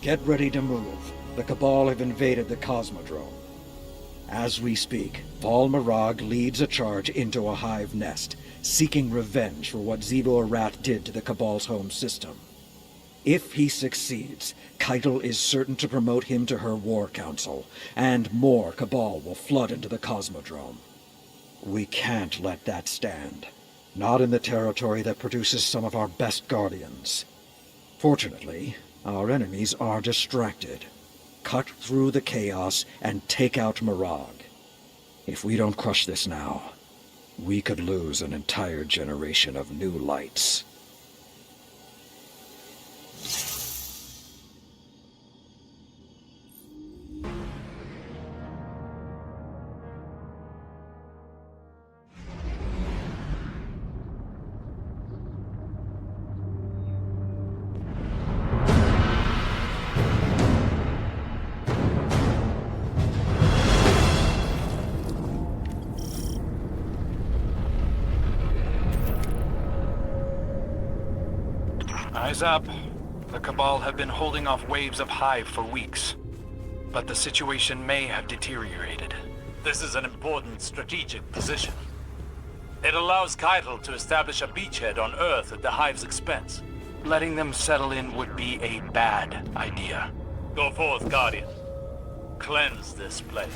Get ready to move. The Cabal have invaded the Cosmodrome. As we speak, Val Marag leads a charge into a hive nest, seeking revenge for what Zivor Rat did to the Cabal's home system. If he succeeds, Keitel is certain to promote him to her war council, and more Cabal will flood into the Cosmodrome. We can't let that stand. Not in the territory that produces some of our best guardians. Fortunately, our enemies are distracted. Cut through the chaos and take out Marag. If we don't crush this now, we could lose an entire generation of new lights. Eyes up. The Cabal have been holding off waves of hive for weeks. But the situation may have deteriorated. This is an important strategic position. It allows Keitel to establish a beachhead on Earth at the hive's expense. Letting them settle in would be a bad idea. Go forth, Guardian. Cleanse this place.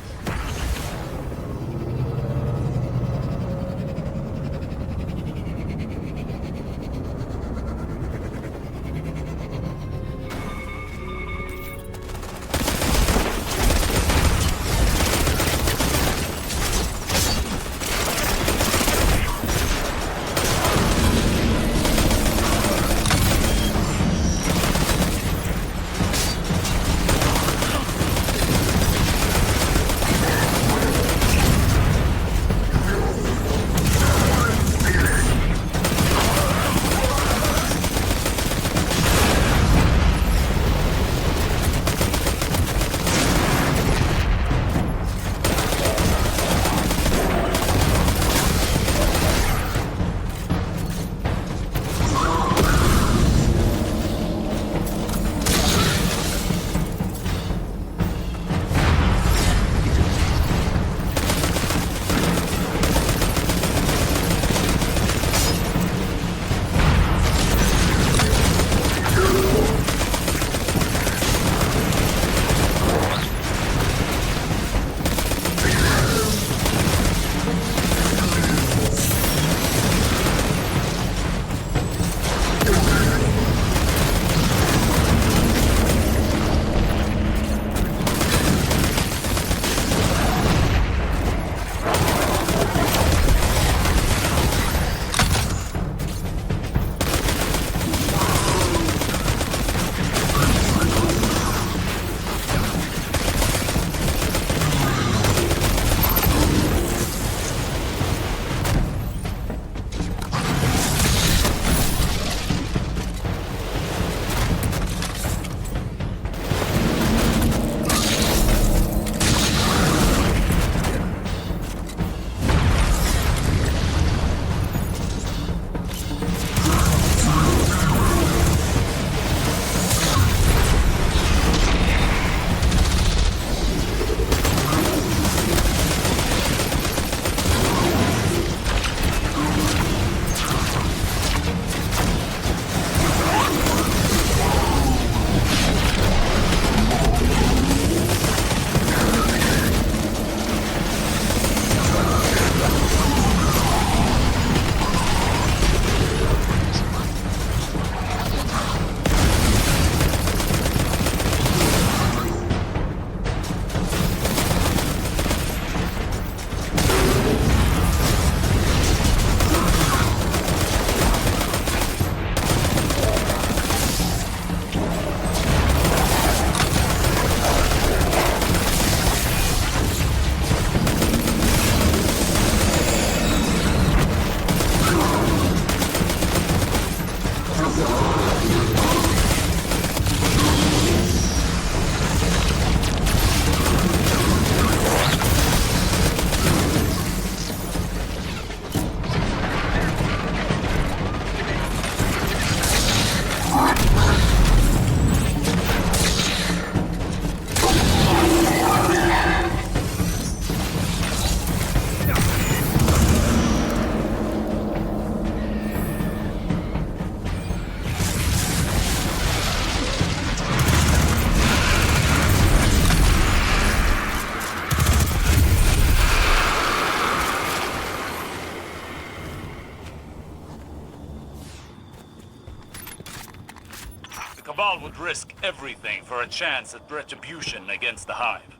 Cabal would risk everything for a chance at retribution against the Hive.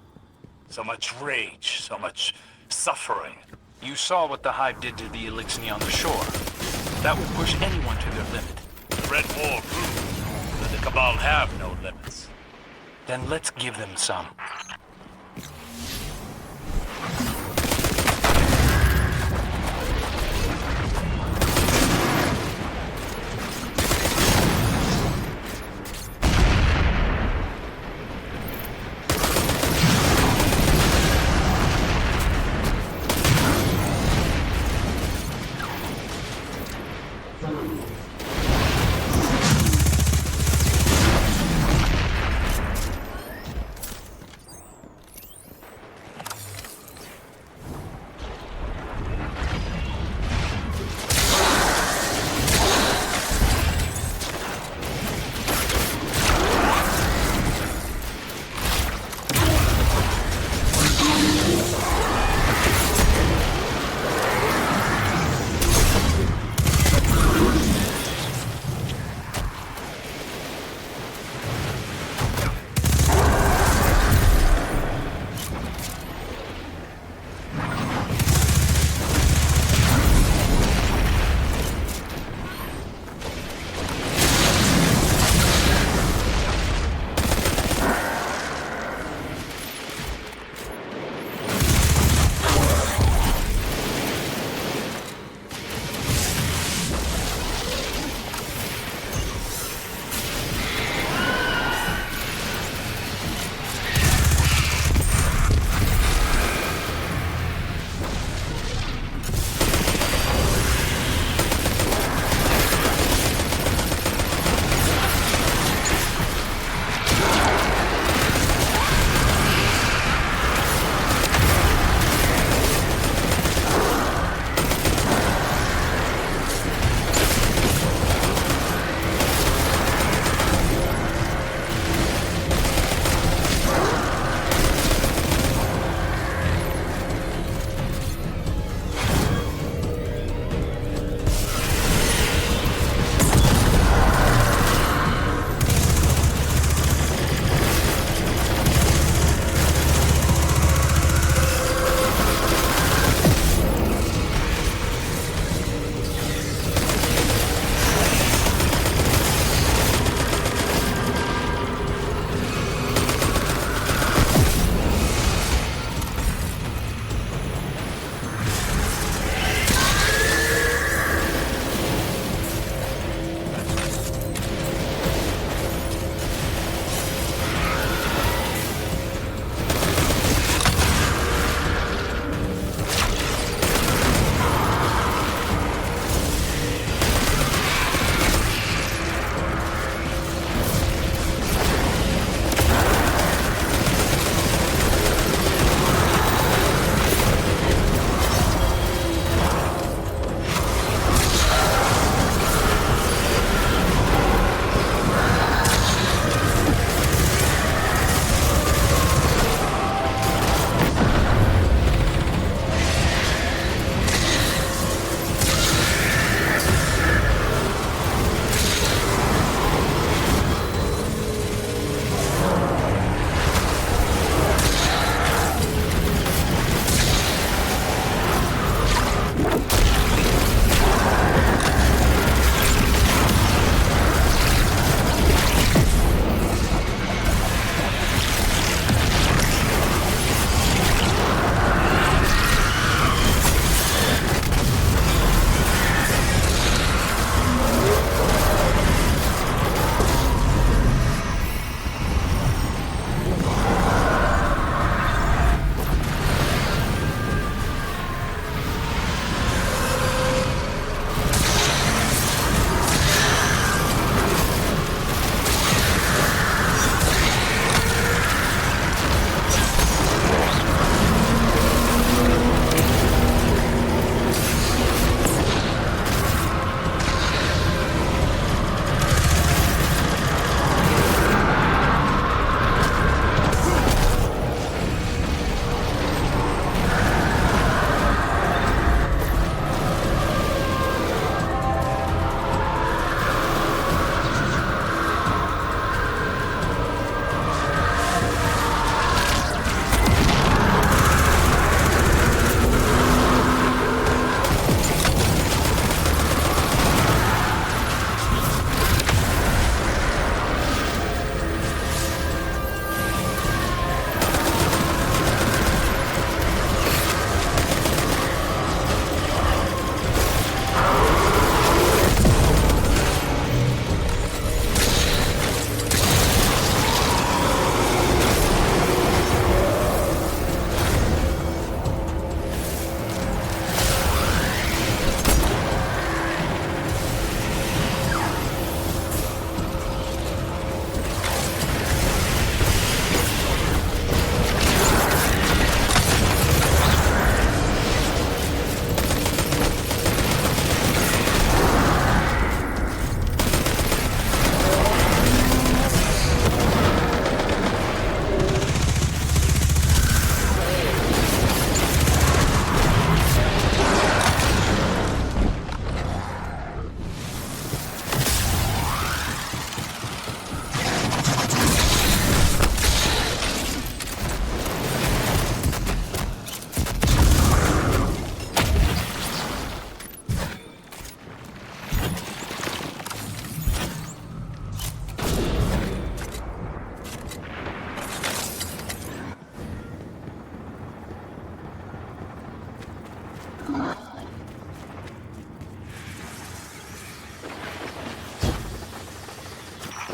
So much rage, so much suffering. You saw what the Hive did to the Elixni on the shore. That would push anyone to their limit. The Red War proved that the Cabal have no limits. Then let's give them some.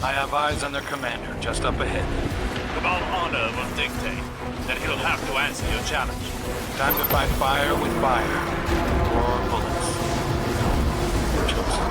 I have eyes on their commander just up ahead. Cabal honor will dictate that he'll have to answer your challenge. Time to fight fire with fire. Or bullets. Your choice.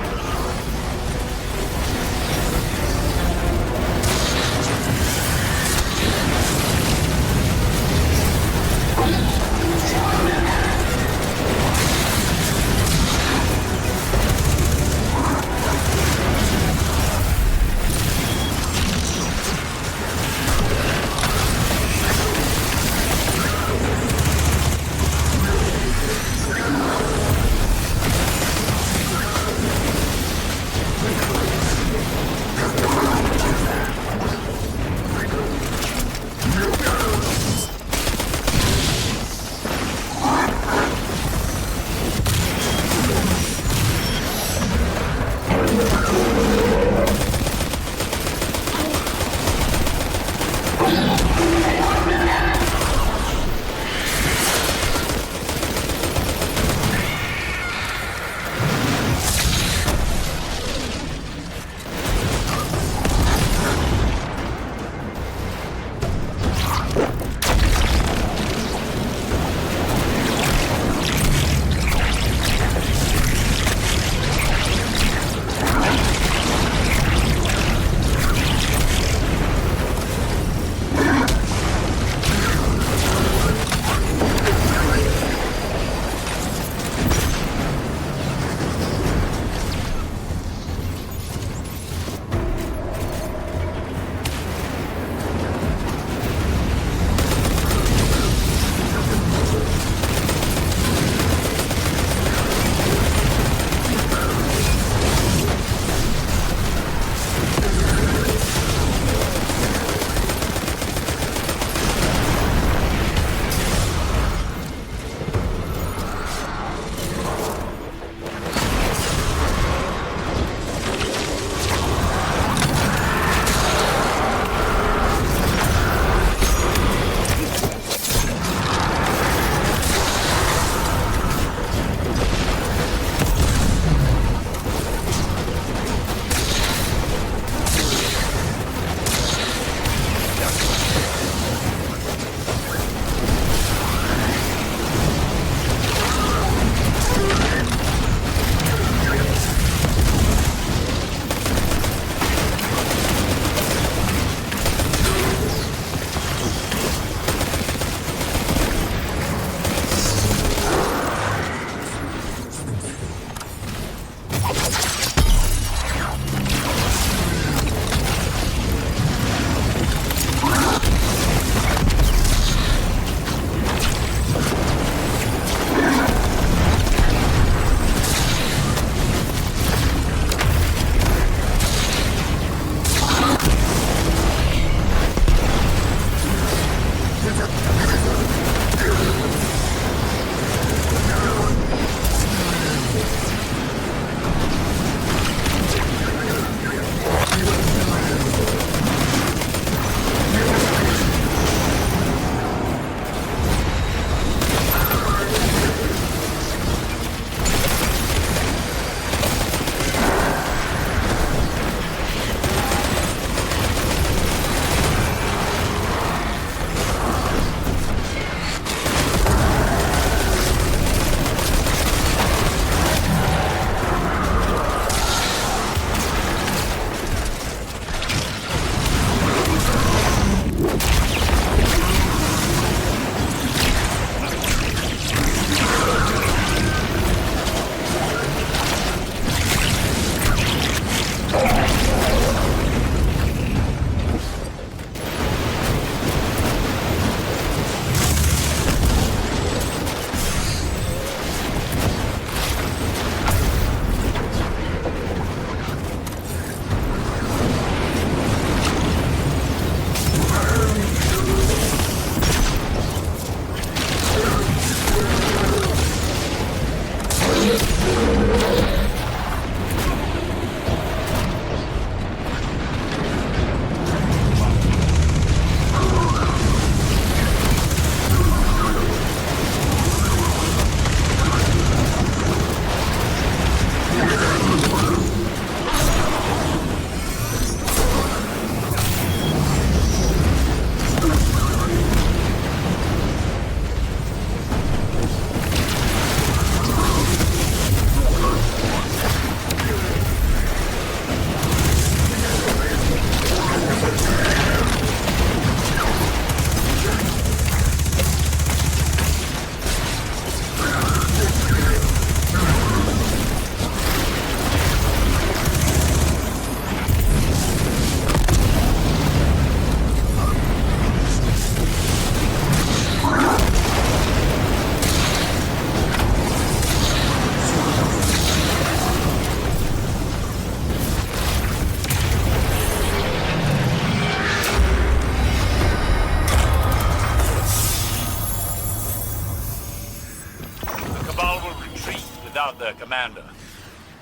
commander.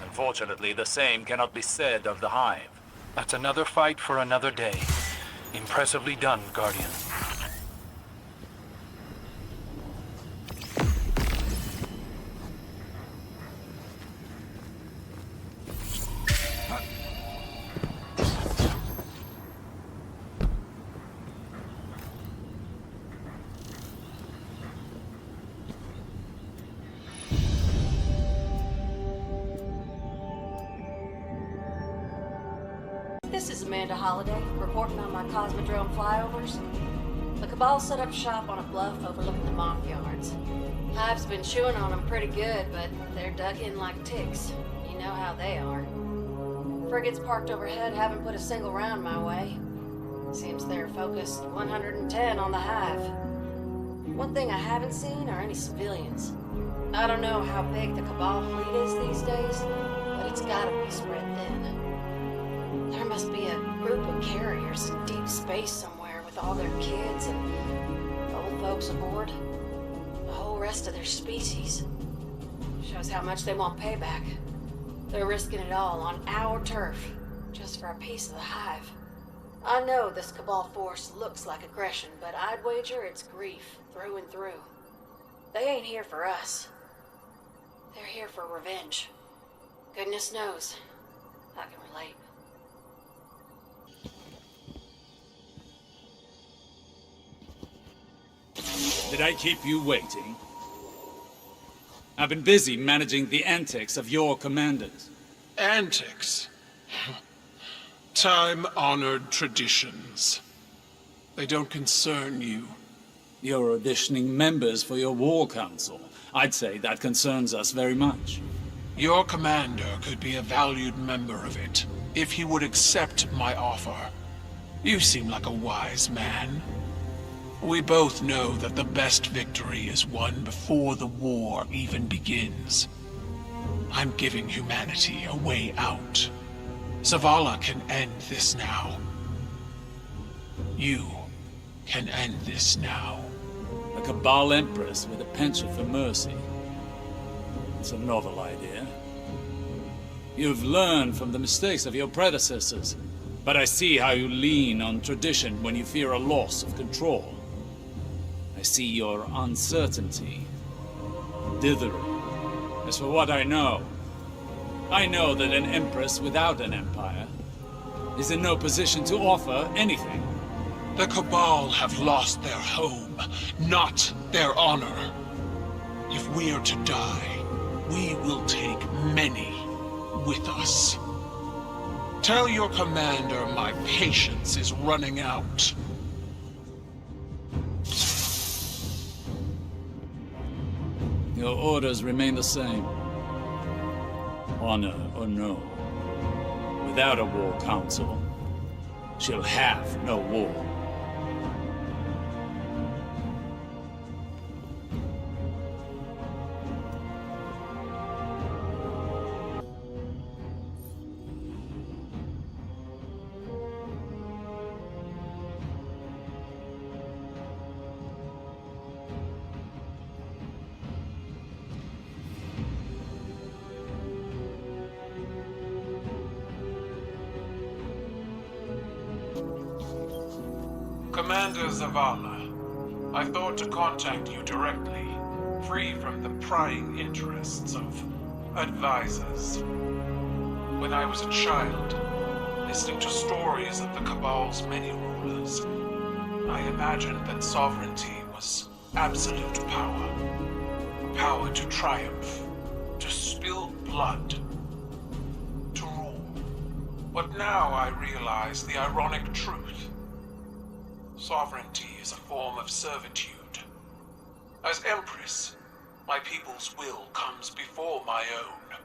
Unfortunately, the same cannot be said of the Hive. That's another fight for another day. Impressively done, Guardian. This is Amanda Holliday, reporting on my Cosmodrome flyovers. The Cabal set up shop on a bluff overlooking the mock yards. Hive's been chewing on them pretty good, but they're dug in like ticks. You know how they are. Frigates parked overhead haven't put a single round my way. Seems they're focused 110 on the Hive. One thing I haven't seen are any civilians. I don't know how big the Cabal fleet is these days, but it's gotta be spread thin. There must be a group of carriers in deep space somewhere with all their kids and old folks aboard. The whole rest of their species. Shows how much they want payback. They're risking it all on our turf, just for a piece of the Hive. I know this Cabal force looks like aggression, but I'd wager it's grief through and through. They ain't here for us. They're here for revenge. Goodness knows, I can relate. Did I keep you waiting? I've been busy managing the antics of your commanders. Antics? Time-honored traditions. They don't concern you. You're auditioning members for your war council. I'd say that concerns us very much. Your commander could be a valued member of it, if he would accept my offer. You seem like a wise man. We both know that the best victory is won before the war even begins. I'm giving humanity a way out. Zavala can end this now. You can end this now. A Cabal Empress with a penchant for mercy. It's a novel idea. You've learned from the mistakes of your predecessors, but I see how you lean on tradition when you fear a loss of control. I see your uncertainty, dithering. As for what I know that an Empress without an empire is in no position to offer anything. The Cabal have lost their home, not their honor. If we are to die, we will take many with us. Tell your commander my patience is running out. Your orders remain the same. Honor or no. Without a war council, she'll have no war. Commander Zavala, I thought to contact you directly, free from the prying interests of advisors. When I was a child, listening to stories of the Cabal's many rulers, I imagined that sovereignty was absolute power. Power to triumph, to spill blood, to rule. But now I realize the ironic truth. Sovereignty is a form of servitude. As Empress, my people's will comes before my own.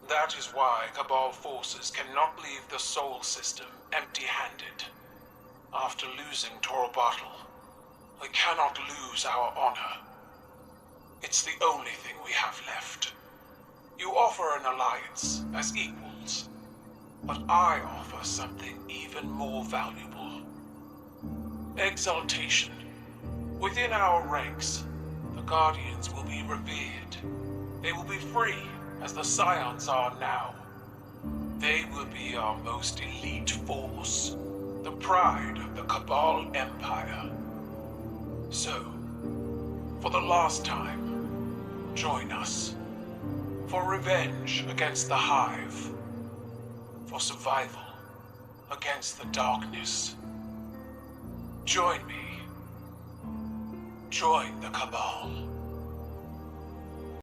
That is why Cabal forces cannot leave the Sol system empty-handed. After losing Torobatl, we cannot lose our honor. It's the only thing we have left. You offer an alliance as equals, but I offer something even more valuable. Exaltation. Within our ranks, the Guardians will be revered. They will be free as the Scions are now. They will be our most elite force, the pride of the Cabal Empire. So, for the last time, join us. For revenge against the Hive. For survival against the darkness. Join me. Join the Cabal.